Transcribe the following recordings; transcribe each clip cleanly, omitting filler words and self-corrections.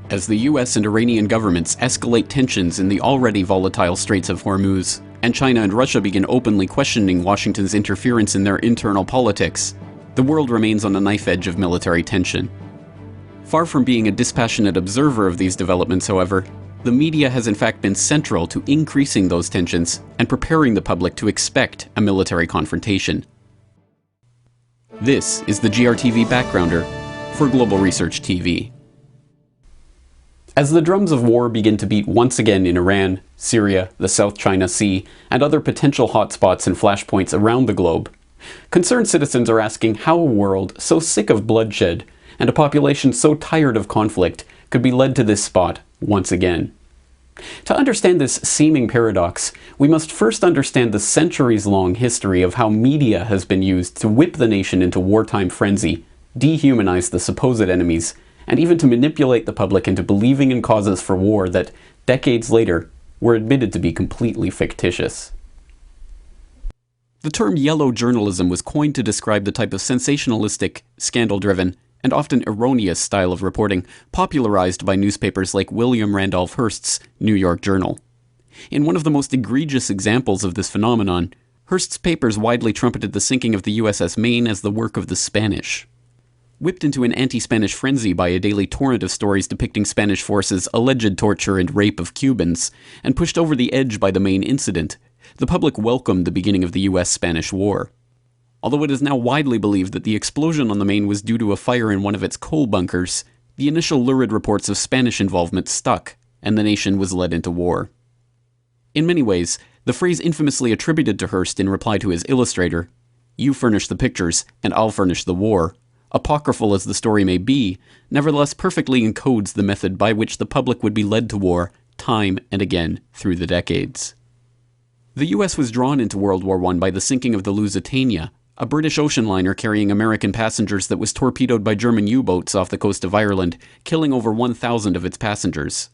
as the US and Iranian governments escalate tensions in the already volatile Straits of Hormuz, and China and Russia begin openly questioning Washington's interference in their internal politics, the world remains on a knife edge of military tension. Far from being a dispassionate observer of these developments, however, the media has in fact been central to increasing those tensions and preparing the public to expect a military confrontation. This is the GRTV Backgrounder for Global Research TV. As the drums of war begin to beat once again in Iran, Syria, the South China Sea, and other potential hotspots and flashpoints around the globe, concerned citizens are asking how a world so sick of bloodshed and a population so tired of conflict could be led to this spot once again. To understand this seeming paradox, we must first understand the centuries-long history of how media has been used to whip the nation into wartime frenzy, dehumanize the supposed enemies, and even to manipulate the public into believing in causes for war that, decades later, were admitted to be completely fictitious. The term yellow journalism was coined to describe the type of sensationalistic, scandal-driven, and often erroneous style of reporting popularized by newspapers like William Randolph Hearst's New York Journal. In one of the most egregious examples of this phenomenon, Hearst's papers widely trumpeted the sinking of the USS Maine as the work of the Spanish. Whipped into an anti-Spanish frenzy by a daily torrent of stories depicting Spanish forces' alleged torture and rape of Cubans, and pushed over the edge by the Maine incident, the public welcomed the beginning of the US-Spanish War. Although it is now widely believed that the explosion on the Maine was due to a fire in one of its coal bunkers, the initial lurid reports of Spanish involvement stuck, and the nation was led into war. In many ways, the phrase infamously attributed to Hearst in reply to his illustrator, "You furnish the pictures, and I'll furnish the war," apocryphal as the story may be, nevertheless perfectly encodes the method by which the public would be led to war time and again through the decades. The US was drawn into World War I by the sinking of the Lusitania, a British ocean liner carrying American passengers that was torpedoed by German U-boats off the coast of Ireland, killing over 1,000 of its passengers.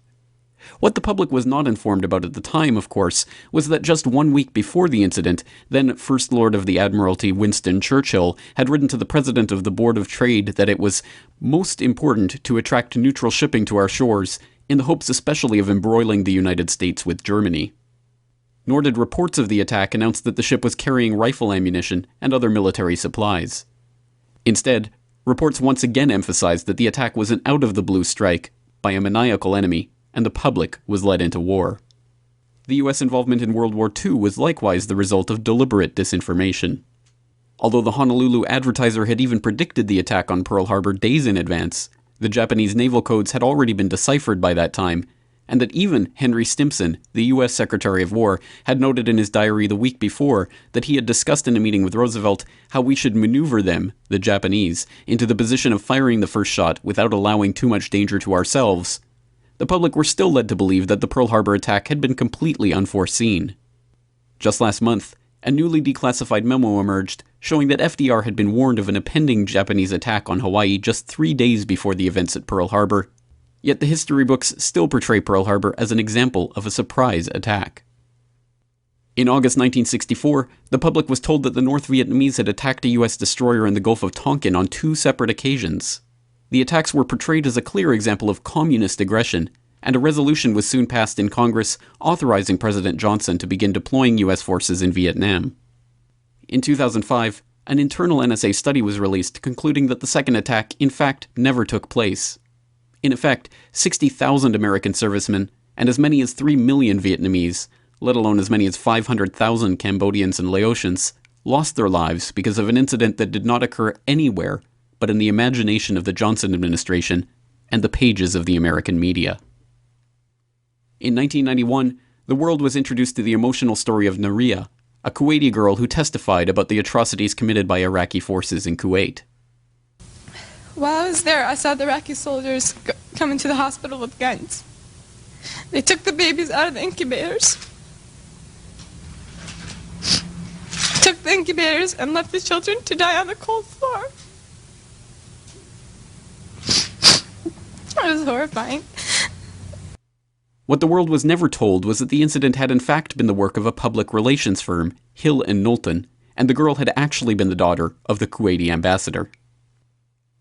What the public was not informed about at the time, of course, was that just 1 week before the incident, then First Lord of the Admiralty Winston Churchill had written to the President of the Board of Trade that it was most important to attract neutral shipping to our shores, in the hopes especially of embroiling the United States with Germany. Nor did reports of the attack announce that the ship was carrying rifle ammunition and other military supplies. Instead, reports once again emphasized that the attack was an out-of-the-blue strike by a maniacal enemy, and the public was led into war. The US involvement in World War II was likewise the result of deliberate disinformation. Although the Honolulu Advertiser had even predicted the attack on Pearl Harbor days in advance, the Japanese naval codes had already been deciphered by that time, and that even Henry Stimson, the US Secretary of War, had noted in his diary the week before that he had discussed in a meeting with Roosevelt how we should maneuver them, the Japanese, into the position of firing the first shot without allowing too much danger to ourselves. The public were still led to believe that the Pearl Harbor attack had been completely unforeseen. Just last month, a newly declassified memo emerged showing that FDR had been warned of an impending Japanese attack on Hawaii just 3 days before the events at Pearl Harbor. Yet the history books still portray Pearl Harbor as an example of a surprise attack. In August 1964, the public was told that the North Vietnamese had attacked a US destroyer in the Gulf of Tonkin on 2 separate occasions. The attacks were portrayed as a clear example of communist aggression, and a resolution was soon passed in Congress authorizing President Johnson to begin deploying US forces in Vietnam. In 2005, an internal NSA study was released concluding that the second attack, in fact, never took place. In effect, 60,000 American servicemen and as many as 3 million Vietnamese, let alone as many as 500,000 Cambodians and Laotians, lost their lives because of an incident that did not occur anywhere but in the imagination of the Johnson administration and the pages of the American media. In 1991, the world was introduced to the emotional story of Naria, a Kuwaiti girl who testified about the atrocities committed by Iraqi forces in Kuwait. While I was there, I saw the Iraqi soldiers come into the hospital with guns. They took the babies out of the incubators, took the incubators and left the children to die on the cold floor. It was horrifying. What the world was never told was that the incident had in fact been the work of a public relations firm, Hill and Knowlton, and the girl had actually been the daughter of the Kuwaiti ambassador.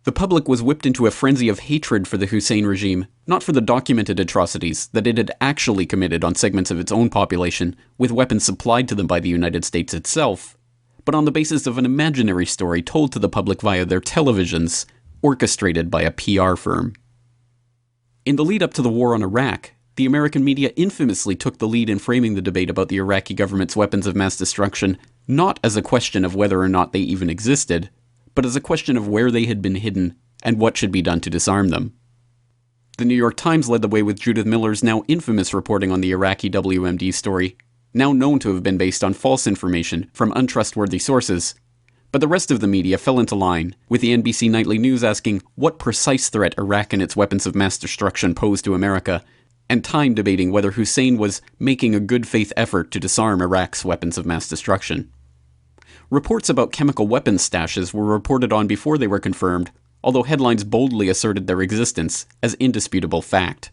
The public was whipped into a frenzy of hatred for the Hussein regime, not for the documented atrocities that it had actually committed on segments of its own population, with weapons supplied to them by the United States itself, but on the basis of an imaginary story told to the public via their televisions, orchestrated by a PR firm. In the lead up to the war on Iraq, the American media infamously took the lead in framing the debate about the Iraqi government's weapons of mass destruction not as a question of whether or not they even existed, but as a question of where they had been hidden and what should be done to disarm them. The New York Times led the way with Judith Miller's now infamous reporting on the Iraqi WMD story, now known to have been based on false information from untrustworthy sources, but the rest of the media fell into line, with the NBC Nightly News asking what precise threat Iraq and its weapons of mass destruction posed to America, and Time debating whether Hussein was making a good faith effort to disarm Iraq's weapons of mass destruction. Reports about chemical weapons stashes were reported on before they were confirmed, although headlines boldly asserted their existence as indisputable fact.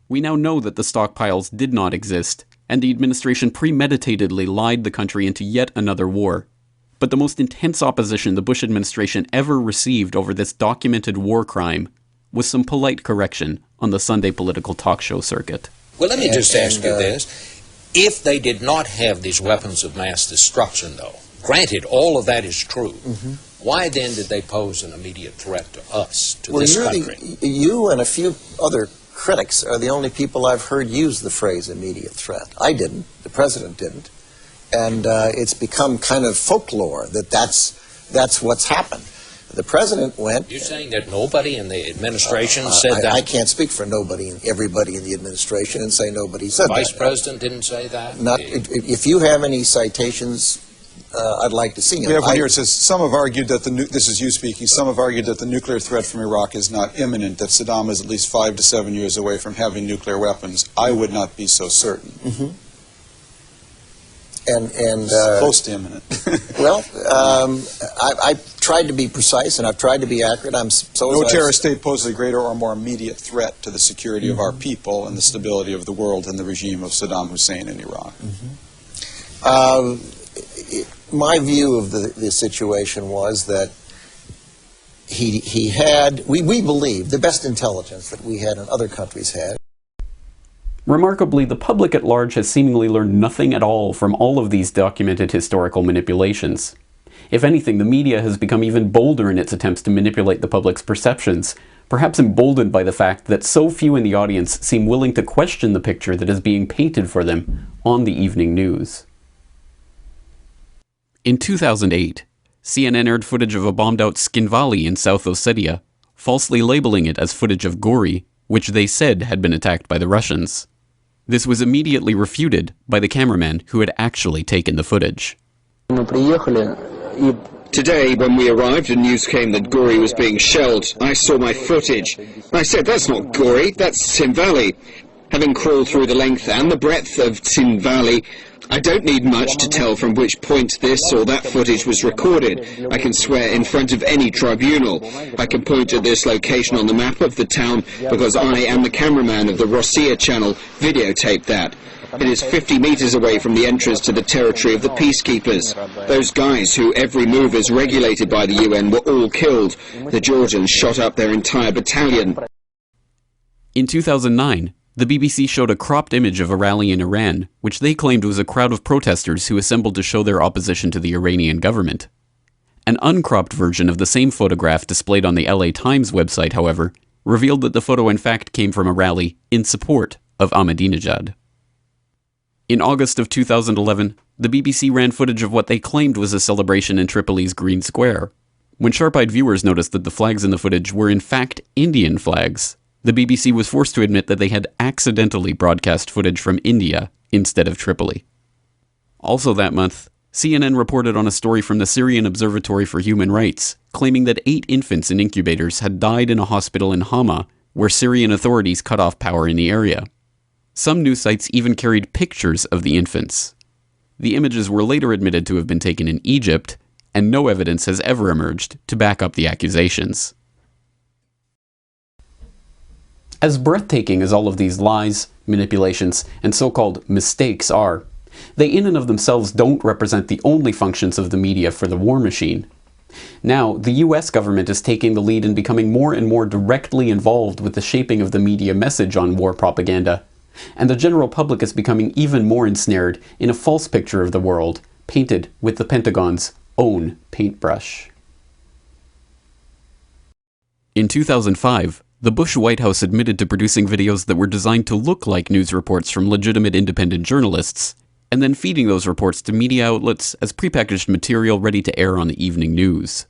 We now know that the stockpiles did not exist, and the administration premeditatedly lied the country into yet another war. But the most intense opposition the Bush administration ever received over this documented war crime was some polite correction on the Sunday political talk show circuit. Well, let me just ask you this. If they did not have these weapons of mass destruction, though, granted, all of that is true, why then did they pose an immediate threat to us, to this country? You and a few other critics are the only people I've heard use the phrase immediate threat. I didn't. The president didn't. And it's become kind of folklore that that's what's happened. The president went... You're saying that nobody in the administration said that? I can't speak for nobody and everybody in the administration and say nobody said that. Vice President didn't say that? If you have any citations, I'd like to see them. We have one here. It says, some have argued that this is you speaking, some have argued that the nuclear threat from Iraq is not imminent, that Saddam is at least 5 to 7 years away from having nuclear weapons. I would not be so certain. Close to imminent. Well, I've tried to be precise and I've tried to be accurate. No terrorist state poses a greater or more immediate threat to the security of our people and the stability of the world than the regime of Saddam Hussein in Iraq. My view of the situation was that he had, we believe, the best intelligence that we had and other countries had. Remarkably, the public at large has seemingly learned nothing at all from all of these documented historical manipulations. If anything, the media has become even bolder in its attempts to manipulate the public's perceptions, perhaps emboldened by the fact that so few in the audience seem willing to question the picture that is being painted for them on the evening news. In 2008, CNN aired footage of a bombed-out Skin Valley in South Ossetia, falsely labeling it as footage of Gori, which they said had been attacked by the Russians. This was immediately refuted by the cameraman who had actually taken the footage. Today, when we arrived and news came that Gori was being shelled, I saw my footage. I said, that's not Gori, that's Sin Valley. Having crawled through the length and the breadth of Sin Valley, I don't need much to tell from which point this or that footage was recorded. I can swear in front of any tribunal. I can point to this location on the map of the town because I and the cameraman of the Rossiya channel videotaped that. It is 50 meters away from the entrance to the territory of the peacekeepers. Those guys who every move is regulated by the UN were all killed. The Georgians shot up their entire battalion. In 2009, the BBC showed a cropped image of a rally in Iran, which they claimed was a crowd of protesters who assembled to show their opposition to the Iranian government. An uncropped version of the same photograph displayed on the LA Times website, however, revealed that the photo in fact came from a rally in support of Ahmadinejad. In August of 2011, the BBC ran footage of what they claimed was a celebration in Tripoli's Green Square. When sharp-eyed viewers noticed that the flags in the footage were in fact Indian flags, the BBC was forced to admit that they had accidentally broadcast footage from India instead of Tripoli. Also that month, CNN reported on a story from the Syrian Observatory for Human Rights, claiming that 8 infants in incubators had died in a hospital in Hama, where Syrian authorities cut off power in the area. Some news sites even carried pictures of the infants. The images were later admitted to have been taken in Egypt, and no evidence has ever emerged to back up the accusations. As breathtaking as all of these lies, manipulations, and so-called mistakes are, they in and of themselves don't represent the only functions of the media for the war machine. Now, the US government is taking the lead in becoming more and more directly involved with the shaping of the media message on war propaganda, and the general public is becoming even more ensnared in a false picture of the world, painted with the Pentagon's own paintbrush. In 2005, the Bush White House admitted to producing videos that were designed to look like news reports from legitimate independent journalists, and then feeding those reports to media outlets as prepackaged material ready to air on the evening news.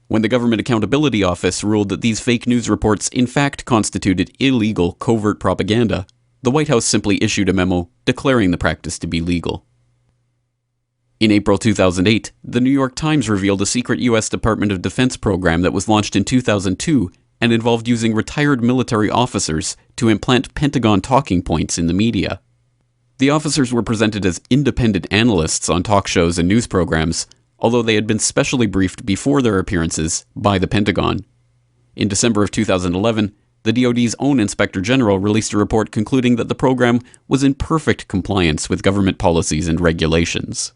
When the Government Accountability Office ruled that these fake news reports in fact constituted illegal covert propaganda, the White House simply issued a memo declaring the practice to be legal. In April 2008, the New York Times revealed a secret U.S. Department of Defense program that was launched in 2002 and involved using retired military officers to implant Pentagon talking points in the media. The officers were presented as independent analysts on talk shows and news programs, although they had been specially briefed before their appearances by the Pentagon. In December of 2011, the DoD's own Inspector General released a report concluding that the program was in perfect compliance with government policies and regulations.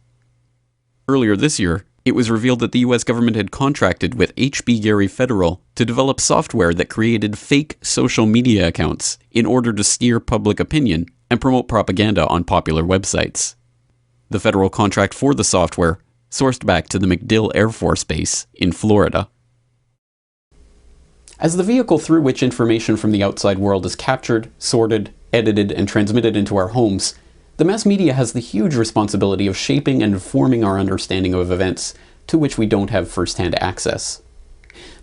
Earlier this year, it was revealed that the US government had contracted with H.B. Gary Federal to develop software that created fake social media accounts in order to steer public opinion and promote propaganda on popular websites. The federal contract for the software sourced back to the MacDill Air Force Base in Florida. As the vehicle through which information from the outside world is captured, sorted, edited, and transmitted into our homes, the mass media has the huge responsibility of shaping and informing our understanding of events to which we don't have first-hand access.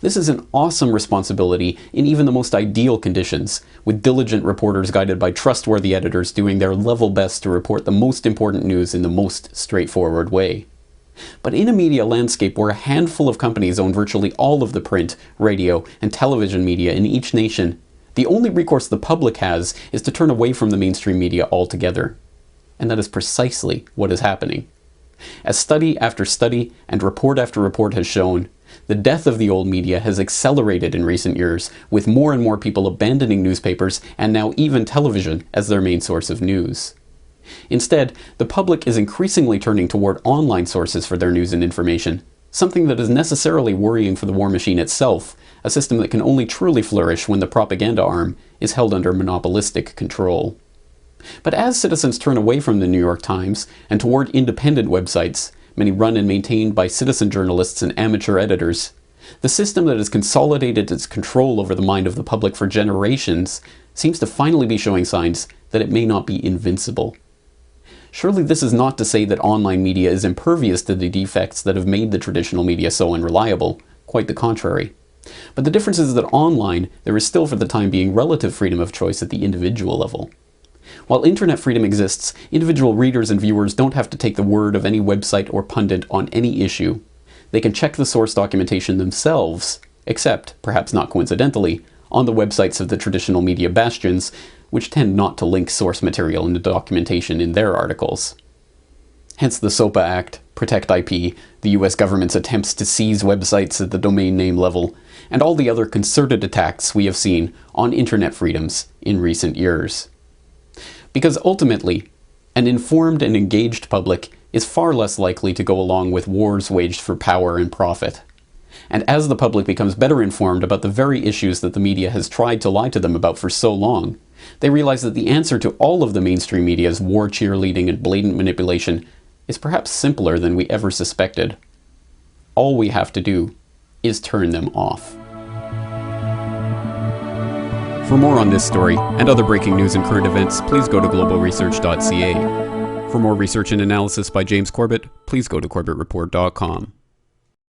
This is an awesome responsibility in even the most ideal conditions, with diligent reporters guided by trustworthy editors doing their level best to report the most important news in the most straightforward way. But in a media landscape where a handful of companies own virtually all of the print, radio, and television media in each nation, the only recourse the public has is to turn away from the mainstream media altogether. And that is precisely what is happening. As study after study and report after report has shown, the death of the old media has accelerated in recent years, with more and more people abandoning newspapers and now even television as their main source of news. Instead, the public is increasingly turning toward online sources for their news and information, something that is necessarily worrying for the war machine itself, a system that can only truly flourish when the propaganda arm is held under monopolistic control. But as citizens turn away from the New York Times and toward independent websites, many run and maintained by citizen journalists and amateur editors, the system that has consolidated its control over the mind of the public for generations seems to finally be showing signs that it may not be invincible. Surely this is not to say that online media is impervious to the defects that have made the traditional media so unreliable, quite the contrary. But the difference is that online, there is still for the time being relative freedom of choice at the individual level. While internet freedom exists, individual readers and viewers don't have to take the word of any website or pundit on any issue. They can check the source documentation themselves, except, perhaps not coincidentally, on the websites of the traditional media bastions, which tend not to link source material into documentation in their articles. Hence the SOPA Act, Protect IP, the US government's attempts to seize websites at the domain name level, and all the other concerted attacks we have seen on internet freedoms in recent years. Because ultimately, an informed and engaged public is far less likely to go along with wars waged for power and profit. And as the public becomes better informed about the very issues that the media has tried to lie to them about for so long, they realize that the answer to all of the mainstream media's war cheerleading and blatant manipulation is perhaps simpler than we ever suspected. All we have to do is turn them off. For more on this story and other breaking news and current events, please go to globalresearch.ca. For more research and analysis by James Corbett, please go to corbettreport.com.